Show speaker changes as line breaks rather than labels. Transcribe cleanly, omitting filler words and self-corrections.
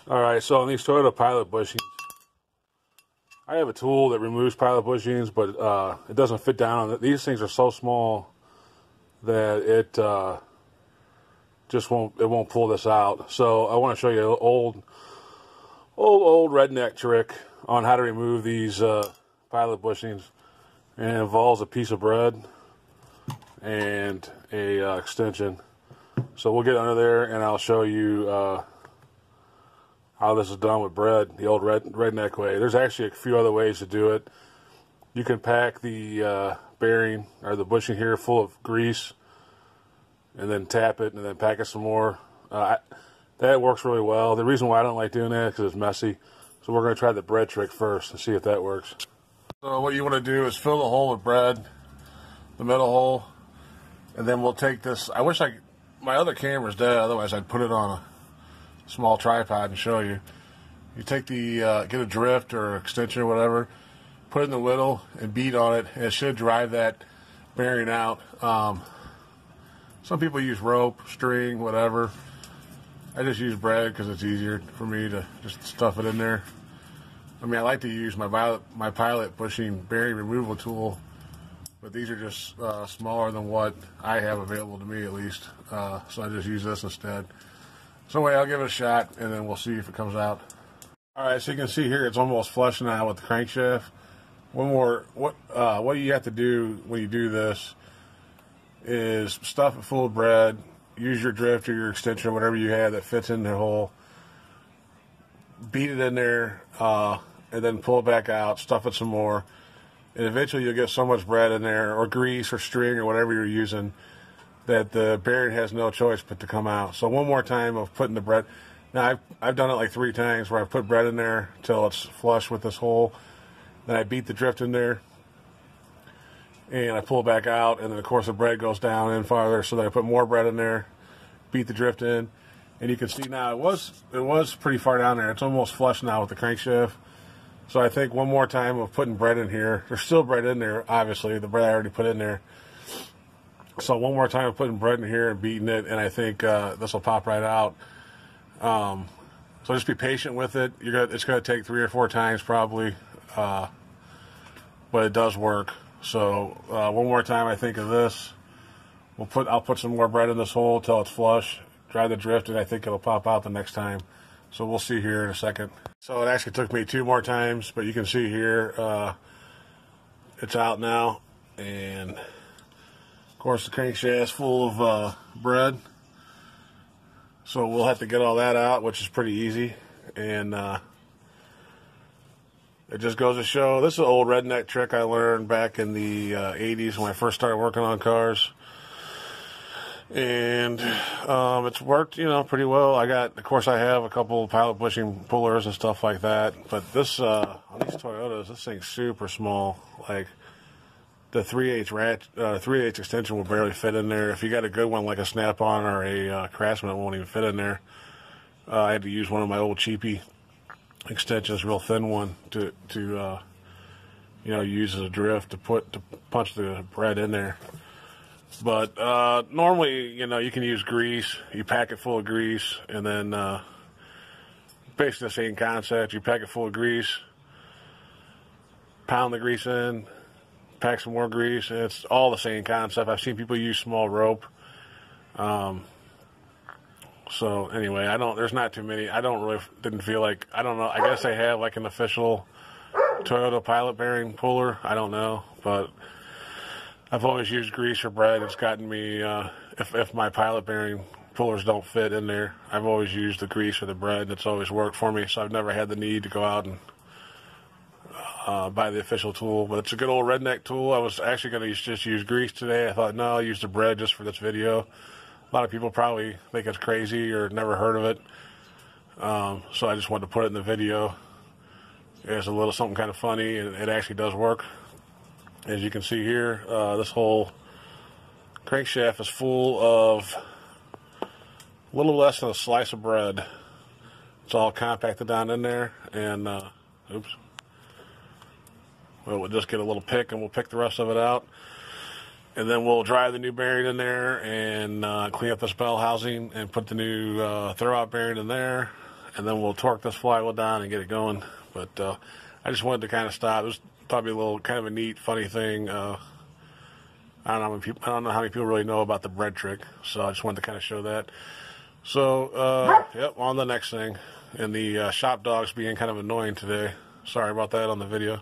Alright, so on these Toyota pilot bushings, I have a tool that removes pilot bushings, but it doesn't fit down on it. These things are so small that it just won't pull this out. So I want to show you an old redneck trick on how to remove these pilot bushings. And it involves a piece of bread and a extension. So we'll get under there and I'll show you how this is done with bread, the old redneck way. There's actually a few other ways to do it. You can pack the bearing or the bushing here full of grease and then tap it and then pack it some more. That works really well. The reason why I don't like doing that is because it's messy. So we're going to try the bread trick first and see if that works. So what you want to do is fill the hole with bread, the middle hole, and then we'll take this. I wish my other camera's dead, otherwise I'd put it on a small tripod and show you. You take the get a drift or extension or whatever, put it in the middle and beat on it, and it should drive that bearing out. Some people use rope, string, whatever. I just use bread because it's easier for me to just stuff it in there. I mean, I like to use my pilot bushing bearing removal tool, but these are just smaller than what I have available to me, at least. So I just use this instead. So anyway, I'll give it a shot, and then we'll see if it comes out. All right, so you can see here it's almost flush now with the crankshaft. What you have to do when you do this is stuff it full of bread, use your drift or your extension or whatever you have that fits in the hole, beat it in there, and then pull it back out, stuff it some more, and eventually you'll get so much bread in there, or grease or string or whatever you're using, that the bearing has no choice but to come out. So one more time of putting the bread. Now I've done it like 3 times where I've put bread in there till it's flush with this hole. Then I beat the drift in there, and I pull it back out, and then of course the bread goes down in farther. So then I put more bread in there, beat the drift in, and you can see now it was pretty far down there. It's almost flush now with the crankshaft. So I think one more time of putting bread in here. There's still bread in there, obviously. The bread I already put in there. So one more time of putting bread in here and beating it, and I think this will pop right out. So just be patient with it. It's going to take 3 or 4 times probably, but it does work. So one more time I think of this. I'll put some more bread in this hole till it's flush, dry the drift, and I think it'll pop out the next time. So we'll see here in a second. So it actually took me 2 more times, but you can see here it's out now, and of course the crankshaft's full of bread. So we'll have to get all that out, which is pretty easy. And it just goes to show, this is an old redneck trick I learned back in the 80s when I first started working on cars. And it's worked, pretty well. Of course I have a couple pilot bushing pullers and stuff like that. But this, on these Toyotas, this thing's super small. Like, the 3/8 extension will barely fit in there. If you got a good one like a Snap-on or a Craftsman, it won't even fit in there. I had to use one of my old cheapy extensions, real thin one, to use as a drift to punch the bread in there. But normally, you can use grease. You pack it full of grease, and then basically the same concept. You pack it full of grease, pound the grease in, pack some more grease, and it's all the same concept. I've seen people use small rope. So anyway, there's not too many. Didn't feel like, I don't know. I guess they have like an official Toyota pilot bearing puller. I don't know, but I've always used grease or bread. It's gotten me, if my pilot bearing pullers don't fit in there, I've always used the grease or the bread. It's always worked for me, so I've never had the need to go out and buy the official tool. But it's a good old redneck tool. I was actually going to just use grease today. I thought, no, I'll use the bread just for this video. A lot of people probably think it's crazy or never heard of it. So I just wanted to put it in the video as a little something kind of funny, and it actually does work. As you can see here, this whole crankshaft is full of a little less than a slice of bread. It's all compacted down in there, and oops. We'll just get a little pick, and we'll pick the rest of it out. And then we'll drive the new bearing in there and clean up this bell housing and put the new throw-out bearing in there. and then we'll torque this flywheel down and get it going. But I just wanted to kind of stop. It was probably a little kind of a neat, funny thing. I don't know how many people really know about the bread trick, so I just wanted to kind of show that. So, yep, on the next thing. And the shop dog's being kind of annoying today. Sorry about that on the video.